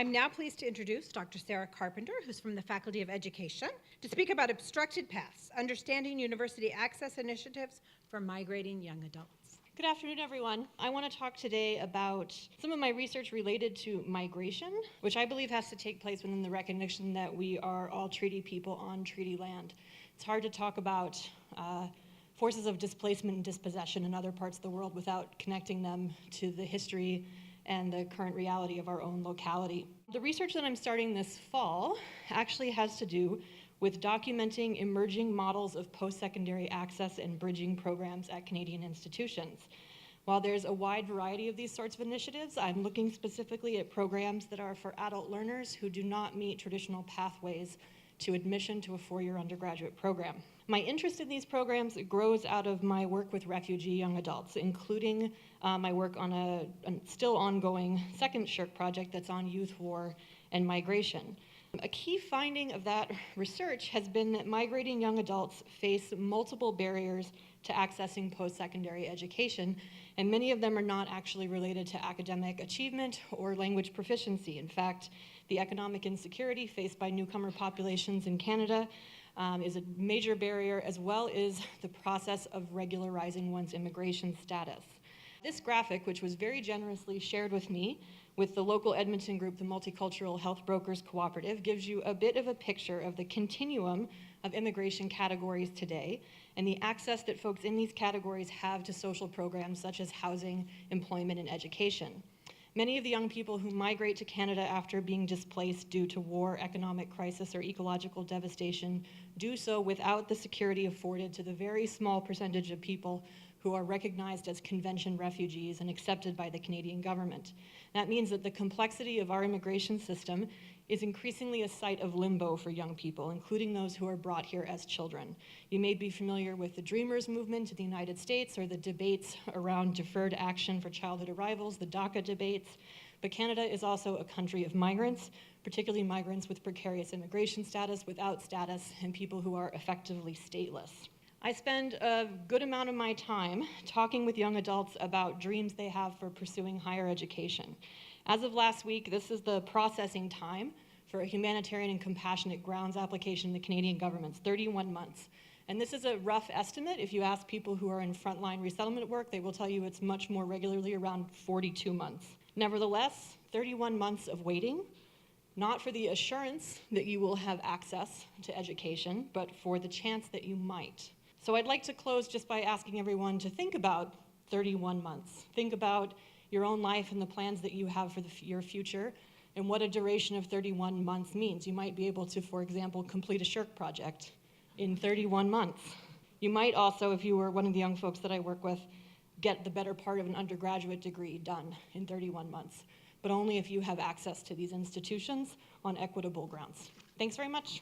I'm now pleased to introduce Dr. Sara Carpenter, who's from the Faculty of Education, to speak about Obstructed Paths, Understanding University Access Initiatives for Migrating Young Adults. Good afternoon, everyone. I want to talk today about some of my research related to migration, which I believe has to take place within the recognition that we are all treaty people on treaty land. It's hard to talk about forces of displacement and dispossession in other parts of the world without connecting them to the history and the current reality of our own locality. The research that I'm starting this fall actually has to do with documenting emerging models of post-secondary access and bridging programs at Canadian institutions. While there's a wide variety of these sorts of initiatives, I'm looking specifically at programs that are for adult learners who do not meet traditional pathways to admission to a four-year undergraduate program. My interest in these programs grows out of my work with refugee young adults, including my work on a still ongoing second SSHRC project that's on youth war and migration. A key finding of that research has been that migrating young adults face multiple barriers to accessing post-secondary education, and many of them are not actually related to academic achievement or language proficiency. In fact, the economic insecurity faced by newcomer populations in Canada is a major barrier, as well as the process of regularizing one's immigration status. This graphic, which was very generously shared with me with the local Edmonton group, the Multicultural Health Brokers Cooperative, gives you a bit of a picture of the continuum of immigration categories today and the access that folks in these categories have to social programs such as housing, employment, and education. Many of the young people who migrate to Canada after being displaced due to war, economic crisis, or ecological devastation do so without the security afforded to the very small percentage of people who are recognized as convention refugees and accepted by the Canadian government. That means that the complexity of our immigration system is increasingly a site of limbo for young people, including those who are brought here as children. You may be familiar with the Dreamers movement in the United States or the debates around deferred action for childhood arrivals, the DACA debates, but Canada is also a country of migrants, particularly migrants with precarious immigration status, without status, and people who are effectively stateless. I spend a good amount of my time talking with young adults about dreams they have for pursuing higher education. As of last week, this is the processing time for a humanitarian and compassionate grounds application in the Canadian government's 31 months. And this is a rough estimate. If you ask people who are in frontline resettlement work, they will tell you it's much more regularly around 42 months. Nevertheless, 31 months of waiting, not for the assurance that you will have access to education, but for the chance that you might. So I'd like to close just by asking everyone to think about 31 months. Think about your own life and the plans that you have for your future and what a duration of 31 months means. You might be able to, for example, complete a SSHRC project in 31 months. You might also, if you were one of the young folks that I work with, get the better part of an undergraduate degree done in 31 months, but only if you have access to these institutions on equitable grounds. Thanks very much.